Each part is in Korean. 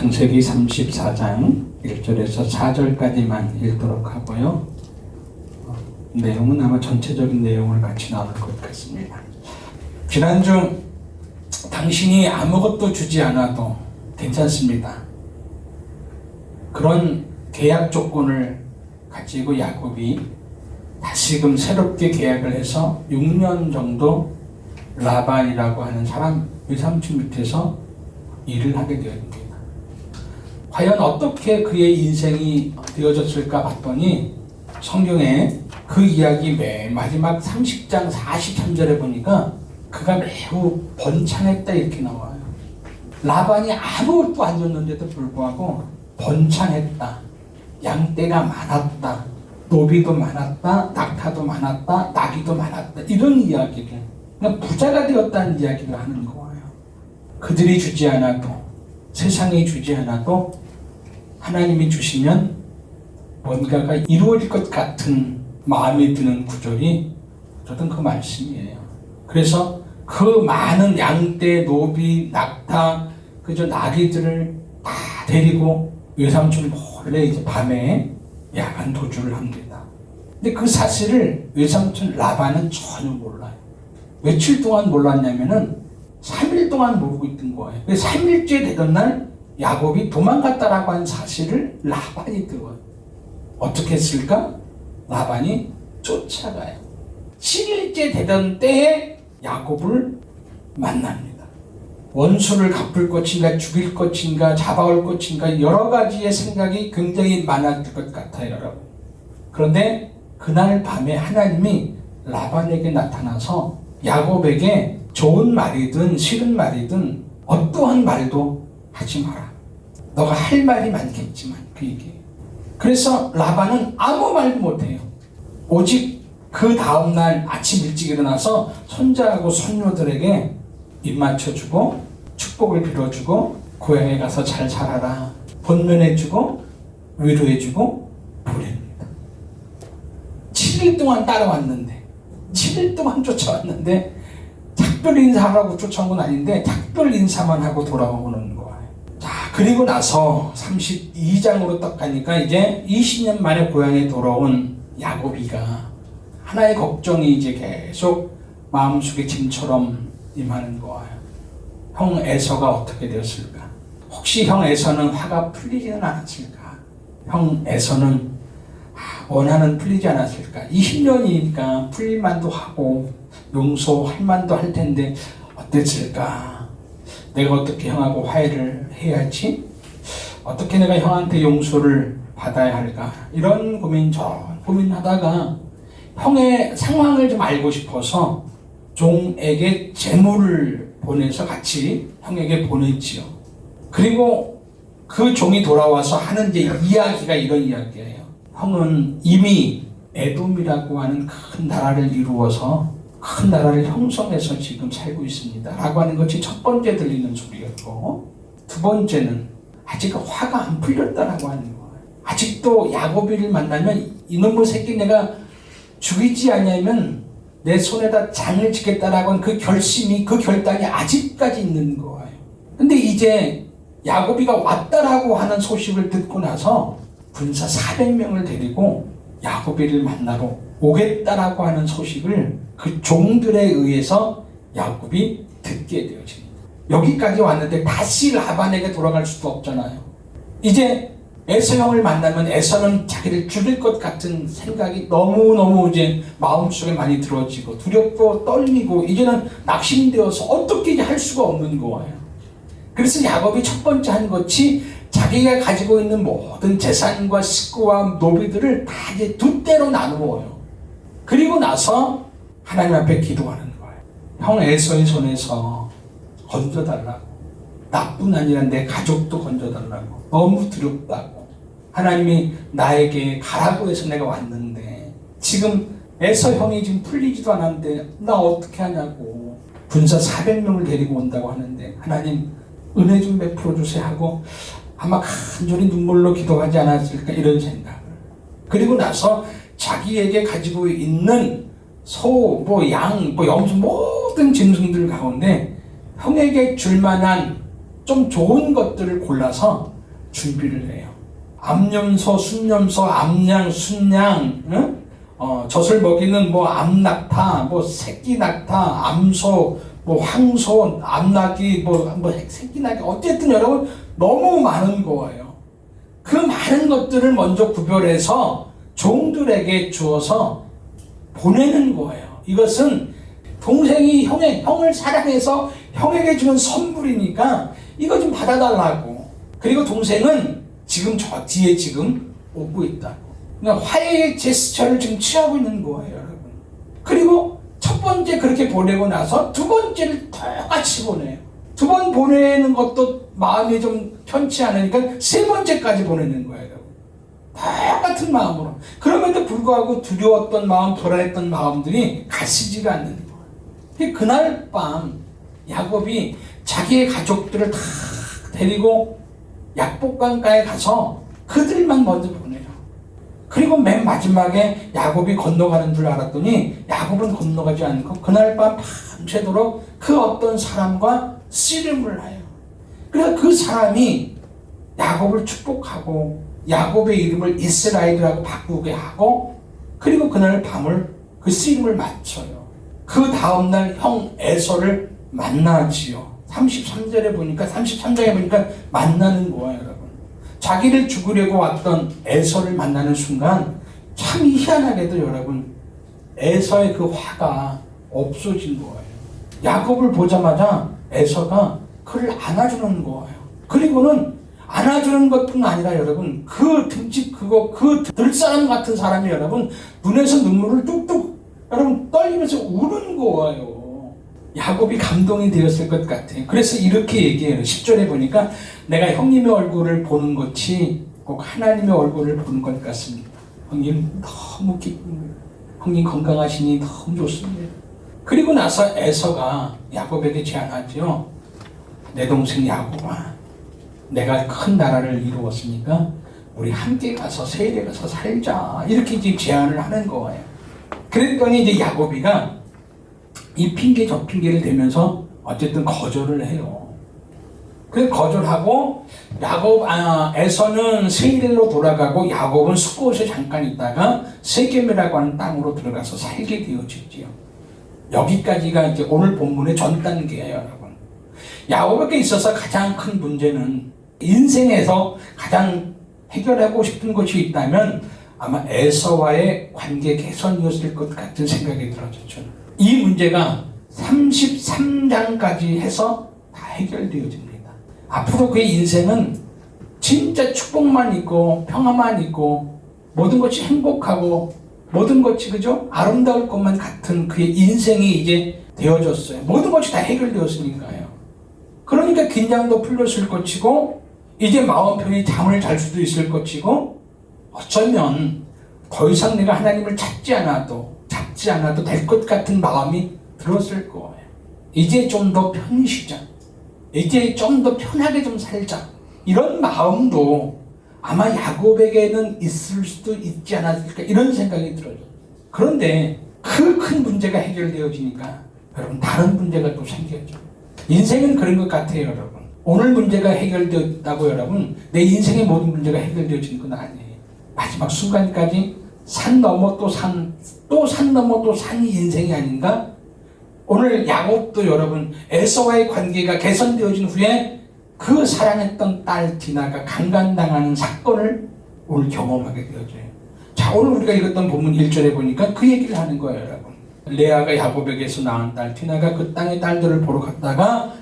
창세기 34장 1절에서 4절까지만 읽도록 하고요. 내용은 아마 전체적인 내용을 같이 나눌 것 같습니다. 지난주 당신이 아무것도 주지 않아도 괜찮습니다. 그런 계약 조건을 가지고 야곱이 다시금 새롭게 계약을 해서 6년 정도 라반이라고 하는 사람 외삼촌 밑에서 일을 하게 되었습니다. 과연 어떻게 그의 인생이 되어졌을까 봤더니 성경에 그 이야기 맨 마지막 30장 43절에 보니까 그가 매우 번창했다 이렇게 나와요. 라반이 아무것도 안 줬는데도 불구하고 번창했다. 양떼가 많았다. 노비도 많았다. 낙타도 많았다. 나귀도 많았다. 이런 이야기를, 그러니까 부자가 되었다는 이야기를 하는 거예요. 그들이 주지 않아도, 세상이 주지 않아도 하나님이 주시면 뭔가가 이루어질 것 같은 마음이 드는 구절이 어쨌든 그 말씀이에요. 그래서 그 많은 양떼, 노비, 낙타, 그저 나귀들을 다 데리고 외삼촌 몰래 이제 밤에 야간 도주를 합니다. 근데 그 사실을 외삼촌 라반은 전혀 몰라요. 며칠 동안 몰랐냐면은 3일 동안 모르고 있던 거예요. 3일째 되던 날 야곱이 도망갔다라고 하는 사실을 라반이 들어요. 어떻게 했을까? 라반이 쫓아가요. 7일째 되던 때에 야곱을 만납니다. 원수를 갚을 것인가 죽일 것인가 잡아올 것인가 여러 가지의 생각이 굉장히 많았을 것 같아요, 여러분. 그런데 그날 밤에 하나님이 라반에게 나타나서 야곱에게 좋은 말이든 싫은 말이든 어떠한 말도 하지 마라. 너가 할 말이 많겠지만 그 얘기예요. 그래서 라반은 아무 말도 못해요. 오직 그 다음날 아침 일찍 일어나서 손자하고 손녀들에게 입 맞춰주고 축복을 빌어주고 고향에 가서 잘 살아라 권면해주고 위로해주고 보냅니다. 7일 동안 따라왔는데 7일 동안 쫓아왔는데 작별 인사하라고 쫓아온 건 아닌데 작별 인사만 하고 돌아오는 거예요. 자, 그리고 나서 32장으로 딱 가니까 이제 20년 만에 고향에 돌아온 야곱이가 하나의 걱정이 이제 계속 마음속에 짐처럼 임하는 거예요. 형 에서가 어떻게 되었을까? 혹시 형 에서는 화가 풀리지는 않았을까? 형 에서는 원하는 풀리지 않았을까? 20년이니까 풀릴 만도 하고 용서할 만도 할 텐데 어땠을까? 내가 어떻게 형하고 화해를 해야 할지? 어떻게 내가 형한테 용서를 받아야 할까? 이런 고민하다가 형의 상황을 좀 알고 싶어서 종에게 재물을 보내서 같이 형에게 보냈지요. 그리고 그 종이 돌아와서 하는 이제 이야기가 이런 이야기예요. 형은 이미 에돔이라고 하는 큰 나라를 이루어서 큰 나라를 형성해서 지금 살고 있습니다 라고 하는 것이 첫 번째 들리는 소리였고, 두 번째는 아직 화가 안 풀렸다라고 하는 거예요. 아직도 야곱이를 만나면 이놈의 새끼 내가 죽이지 않으면 내 손에다 장을 지겠다라고 하는 그 결심이, 그 결단이 아직까지 있는 거예요. 근데 이제 야곱이가 왔다라고 하는 소식을 듣고 나서 군사 400명을 데리고 야곱이를 만나러 오겠다라고 하는 소식을 그 종들에 의해서 야곱이 듣게 되어집니다. 여기까지 왔는데 다시 라반에게 돌아갈 수도 없잖아요. 이제 에서 형을 만나면 에서는 자기를 죽일 것 같은 생각이 너무너무 이제 마음속에 많이 들어지고 두렵고 떨리고 이제는 낙심되어서 어떻게 할 수가 없는 거예요. 그래서 야곱이 첫 번째 한 것이 자기가 가지고 있는 모든 재산과 식구와 노비들을 다 이제 두 대로 나누어요. 그리고 나서 하나님 앞에 기도하는 거예요. 형 에서의 손에서 건져달라고. 나뿐 아니라 내 가족도 건져달라고. 너무 두렵다고. 하나님이 나에게 가라고 해서 내가 왔는데 지금 에서 형이 지금 풀리지도 않았는데 나 어떻게 하냐고. 군사 400명을 데리고 온다고 하는데 하나님 은혜 좀 베풀어 주세요 하고 아마 간절히 눈물로 기도하지 않았을까 이런 생각을. 그리고 나서 자기에게 가지고 있는 소, 양, 염소 모든 짐승들 가운데 형에게 줄 만한 좀 좋은 것들을 골라서 준비를 해요. 암염소, 순염소, 암양, 순양, 응? 젖을 먹이는 뭐 암낙타, 뭐 새끼낙타, 암소, 뭐 황소, 암낙이, 뭐 새끼낙이, 어쨌든 여러분 너무 많은 거예요. 그 많은 것들을 먼저 구별해서 종들에게 주어서 보내는 거예요. 이것은 동생이 형을 사랑해서 형에게 주는 선물이니까 이거 좀 받아달라고. 그리고 동생은 지금 저 뒤에 지금 오고 있다고. 그러니까 화해의 제스처를 지금 취하고 있는 거예요, 여러분. 그리고 첫 번째 그렇게 보내고 나서 두 번째를 똑같이 보내요. 두 번 보내는 것도 마음이 좀 편치 않으니까 세 번째까지 보내는 거예요, 여러분. 똑같은 마음으로. 그럼에도 불구하고 두려웠던 마음, 불안했던 마음들이 가시지가 않는 거예요. 그날 밤 야곱이 자기의 가족들을 다 데리고 약복강가에 가서 그들만 먼저 보내요. 그리고 맨 마지막에 야곱이 건너가는 줄 알았더니 야곱은 건너가지 않고 그날 밤 밤새도록 그 어떤 사람과 씨름을 해요. 그래서 그 사람이 야곱을 축복하고 야곱의 이름을 이스라엘이라고 바꾸게 하고 그리고 그날 밤을 그 씨름을 마쳐요. 그 다음날 형 에서를 만나지요. 33절에 보니까 33장에 보니까 만나는 거예요, 여러분. 자기를 죽으려고 왔던 에서를 만나는 순간 참 희한하게도 여러분 에서의 그 화가 없어진 거예요. 야곱을 보자마자 에서가 그를 안아주는 거예요. 그리고는 안아주는 것뿐 아니라 여러분 그 등치 크고 그 들사람 같은 사람이 여러분 눈에서 눈물을 뚝뚝 여러분 떨리면서 우는 거예요. 야곱이 감동이 되었을 것 같아요. 그래서 이렇게 얘기해요. 10절에 보니까 내가 형님의 얼굴을 보는 것이 꼭 하나님의 얼굴을 보는 것 같습니다. 형님 너무 기쁩니다. 형님 건강하시니 너무 좋습니다. 그리고 나서 에서가 야곱에게 제안하죠. 내 동생 야곱아, 내가 큰 나라를 이루었으니까 우리 함께 가서 세일에 가서 살자. 이렇게 이제 제안을 하는 거예요. 그랬더니 이제 야곱이가 이 핑계 저 핑계를 대면서 어쨌든 거절을 해요. 그래서 거절하고 에서는 세일로 돌아가고 야곱은 숫곳에 잠깐 있다가 세겜이라고 하는 땅으로 들어가서 살게 되어지지요. 여기까지가 이제 오늘 본문의 전 단계예요, 여러분. 야곱에게 있어서 가장 큰 문제는 인생에서 가장 해결하고 싶은 것이 있다면 아마 에서와의 관계 개선이었을 것 같은 생각이 들어졌죠. 이 문제가 33장까지 해서 다 해결되어집니다. 앞으로 그의 인생은 진짜 축복만 있고 평화만 있고 모든 것이 행복하고 모든 것이 그죠? 아름다울 것만 같은 그의 인생이 이제 되어졌어요. 모든 것이 다 해결되었으니까요. 그러니까 긴장도 풀렸을 것이고 이제 마음 편히 잠을 잘 수도 있을 것이고 어쩌면 더 이상 내가 하나님을 찾지 않아도 될 것 같은 마음이 들었을 거예요. 이제 좀 더 편히 쉬자. 이제 좀 더 편하게 좀 살자. 이런 마음도 아마 야곱에게는 있을 수도 있지 않았을까 이런 생각이 들어요. 그런데 그 큰 문제가 해결되어지니까 여러분 다른 문제가 또 생겨죠. 인생은 그런 것 같아요, 여러분. 오늘 문제가 해결되었다고 여러분 내 인생의 모든 문제가 해결되어지는 건 아니에요. 마지막 순간까지 산 넘어 또 산 넘어 또 산이 인생이 아닌가? 오늘 야곱도 여러분 에서와의 관계가 개선되어진 후에 그 사랑했던 딸 디나가 강간당하는 사건을 오늘 경험하게 되어져요. 자, 오늘 우리가 읽었던 본문 1절에 보니까 그 얘기를 하는 거예요, 여러분. 레아가 야곱에게서 낳은 딸 디나가 그 땅의 딸들을 보러 갔다가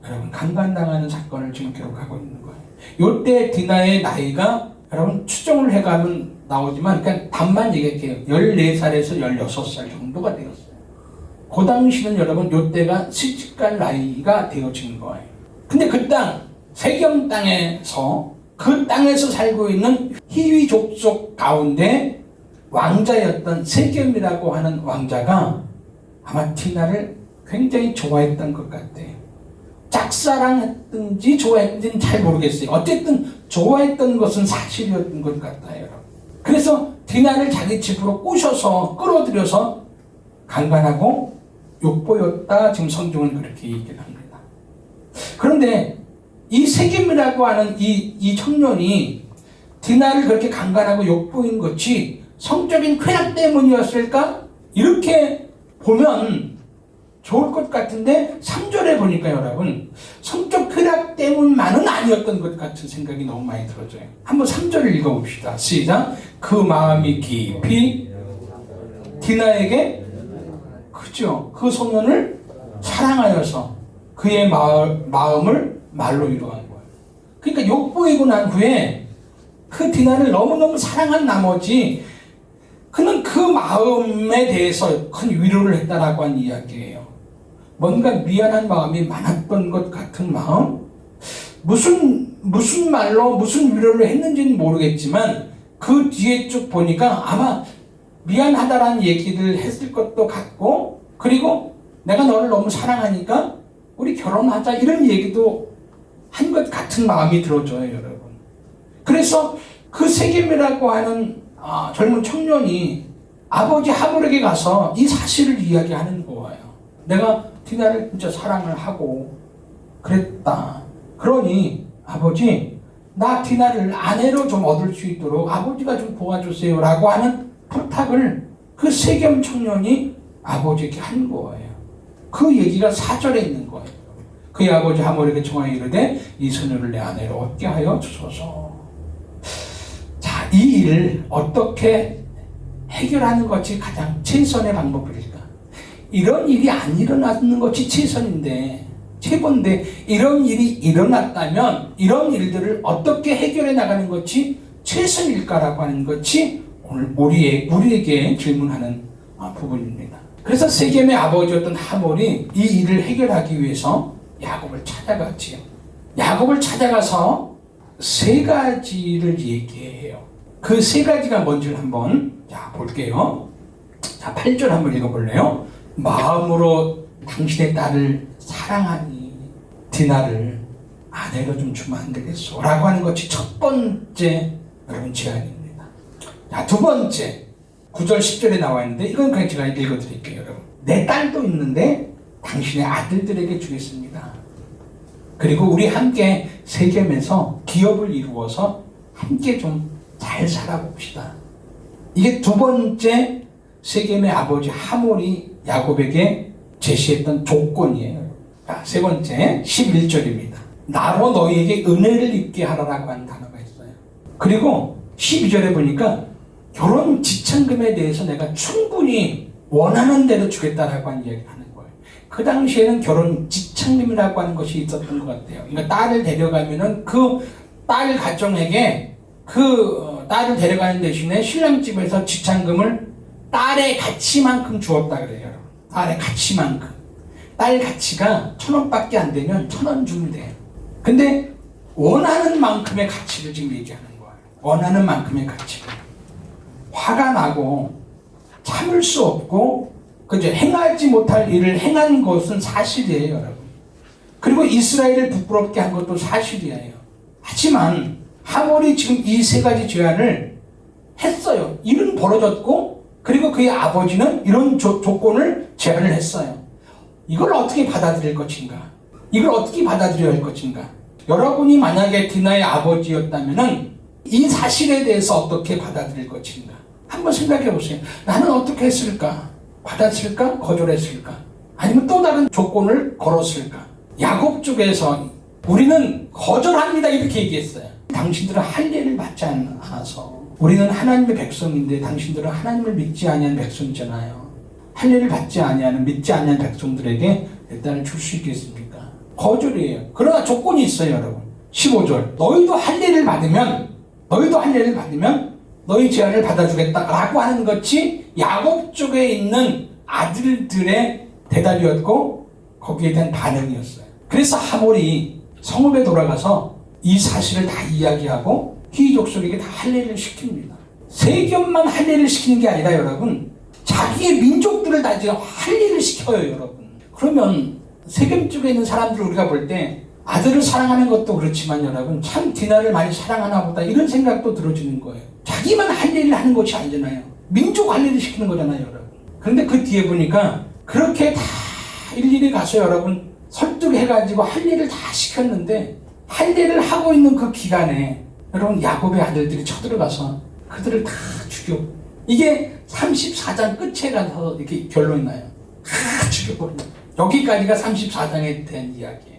여러분 강간당하는 사건을 지금 기록하고 있는 거예요. 이때 디나의 나이가 여러분 추정을 해가면 나오지만 그러니까 답만 얘기할게요. 14살에서 16살 정도가 되었어요. 그 당시는 여러분 이때가 시집갈 나이가 되어진 거예요. 근데 그 땅, 세겜 땅에서 그 땅에서 살고 있는 히위 족속 가운데 왕자였던 세겜이라고 하는 왕자가 아마 디나를 굉장히 좋아했던 것 같아요. 짝사랑했든지 좋아했든지는 잘 모르겠어요. 어쨌든 좋아했던 것은 사실이었던 것 같아요. 그래서 디나를 자기 집으로 꼬셔서 끌어들여서 강간하고 욕보였다. 지금 성경은 그렇게 얘기를 합니다. 그런데 이 세겜이라고 하는 이 청년이 디나를 그렇게 강간하고 욕보인 것이 성적인 쾌락 때문이었을까? 이렇게 보면 좋을 것 같은데 3절에 보니까 여러분 성적 쾌락 때문만은 아니었던 것 같은 생각이 너무 많이 들어져요. 한번 3절을 읽어봅시다. 시작. 그 마음이 깊이 디나에게 그죠? 그 소년을 사랑하여서 그의 마음을 말로 이루어간 거예요. 그러니까 욕보이고 난 후에 그 디나를 너무너무 사랑한 나머지 그는 그 마음에 대해서 큰 위로를 했다라고 하는 이야기예요. 뭔가 미안한 마음이 많았던 것 같은 마음? 무슨 말로 무슨 위로를 했는지는 모르겠지만 그 뒤에 쭉 보니까 아마 미안하다라는 얘기를 했을 것도 같고, 그리고 내가 너를 너무 사랑하니까 우리 결혼하자 이런 얘기도 한 것 같은 마음이 들어져요, 여러분. 그래서 그 세겜이라고 하는 젊은 청년이 아버지 하몰에게 가서 이 사실을 이야기하는 거예요. 내가 디나를 진짜 사랑을 하고 그랬다. 그러니 아버지, 나 디나를 아내로 좀 얻을 수 있도록 아버지가 좀 도와주세요 라고 하는 부탁을 그 세겜 청년이 아버지에게 한 거예요. 그 얘기가 4절에 있는 거예요. 그의 아버지 하몰에게 청하여 이르되 이 소녀를 내 아내로 얻게 하여 주소서. 자, 이 일을 어떻게 해결하는 것이 가장 최선의 방법일까? 이런 일이 안 일어나는 것이 최선인데 이런 일이 일어났다면 이런 일들을 어떻게 해결해 나가는 것이 최선일까라고 하는 것이 오늘 우리에게 질문하는 부분입니다. 그래서 세겜의 아버지였던 하몰이 이 일을 해결하기 위해서 야곱을 찾아갔지요. 야곱을 찾아가서 세 가지를 얘기해요. 그 세 가지가 뭔지를 한번 볼게요. 자, 8절 한번 읽어볼래요? 마음으로 당신의 딸을 사랑하니 디나를 아내로 좀 주면 안 되겠소? 라고 하는 것이 첫 번째 여러분 제안입니다. 자, 두 번째 9절 10절에 나와 있는데 이건 그냥 제가 읽어드릴게요. 여러분, 내 딸도 있는데 당신의 아들들에게 주겠습니다. 그리고 우리 함께 세겜에서 기업을 이루어서 함께 좀 잘 살아봅시다. 이게 두 번째 세겜의 아버지 하몰이 야곱에게 제시했던 조건이에요. 자, 세 번째 11절입니다. 나로 너희에게 은혜를 입게 하라라고 하는 단어가 있어요. 그리고 12절에 보니까 결혼 지참금에 대해서 내가 충분히 원하는 대로 주겠다라고 하는 이야기를 하는 거예요. 그 당시에는 결혼 지참금이라고 하는 것이 있었던 것 같아요. 그러니까 딸을 데려가면은 그 딸 가정에게 그 딸을 데려가는 대신에 신랑 집에서 지참금을 딸의 가치만큼 주었다 그래요. 딸의 가치만큼. 딸 가치가 1,000원밖에 안 되면 1,000원 주면 돼요. 근데 원하는 만큼의 가치를 지금 얘기하는 거예요. 원하는 만큼의 가치를. 화가 나고 참을 수 없고 그죠? 행하지 못할 일을 행한 것은 사실이에요, 여러분. 그리고 이스라엘을 부끄럽게 한 것도 사실이에요. 하지만 하몰이 지금 이 세 가지 제안을 했어요. 일은 벌어졌고, 그리고 그의 아버지는 이런 조건을 제안을 했어요. 이걸 어떻게 받아들일 것인가? 이걸 어떻게 받아들여야 할 것인가? 여러분이 만약에 디나의 아버지였다면은 이 사실에 대해서 어떻게 받아들일 것인가? 한번 생각해 보세요. 나는 어떻게 했을까? 받았을까? 거절했을까? 아니면 또 다른 조건을 걸었을까? 야곱 쪽에서 우리는 거절합니다 이렇게 얘기했어요. 당신들은 할례를 받지 않아서 우리는 하나님의 백성인데 당신들은 하나님을 믿지 아니하는 백성이잖아요. 할례를 받지 아니하는 믿지 아니하는 백성들에게 내 딸을 줄 수 있겠습니까? 거절이에요. 그러나 조건이 있어요, 여러분. 15절 너희도 할례를 받으면 너희 제안을 받아주겠다라고 하는 것이 야곱 쪽에 있는 아들들의 대답이었고 거기에 대한 반응이었어요. 그래서 하몰이 성읍에 돌아가서 이 사실을 다 이야기하고 희족속에게 다 할례를 시킵니다. 세겜만 할례를 시키는 게 아니라 여러분 자기의 민족들을 다 지금 할례를 시켜요, 여러분. 그러면 세겜 쪽에 있는 사람들을 우리가 볼 때 아들을 사랑하는 것도 그렇지만 여러분 참 디나를 많이 사랑하나 보다 이런 생각도 들어지는 거예요. 자기만 할례를 하는 것이 아니잖아요. 민족 할례를 시키는 거잖아요, 여러분. 그런데 그 뒤에 보니까 그렇게 다 일일이 가서 여러분 설득해가지고 할례를 다 시켰는데 할 일을 하고 있는 그 기간에 여러분 야곱의 아들들이 쳐들어가서 그들을 다 죽여. 이게 34장 끝에 가서 이렇게 결론이 나요. 다 죽여버려. 여기까지가 34장에 된 이야기예요.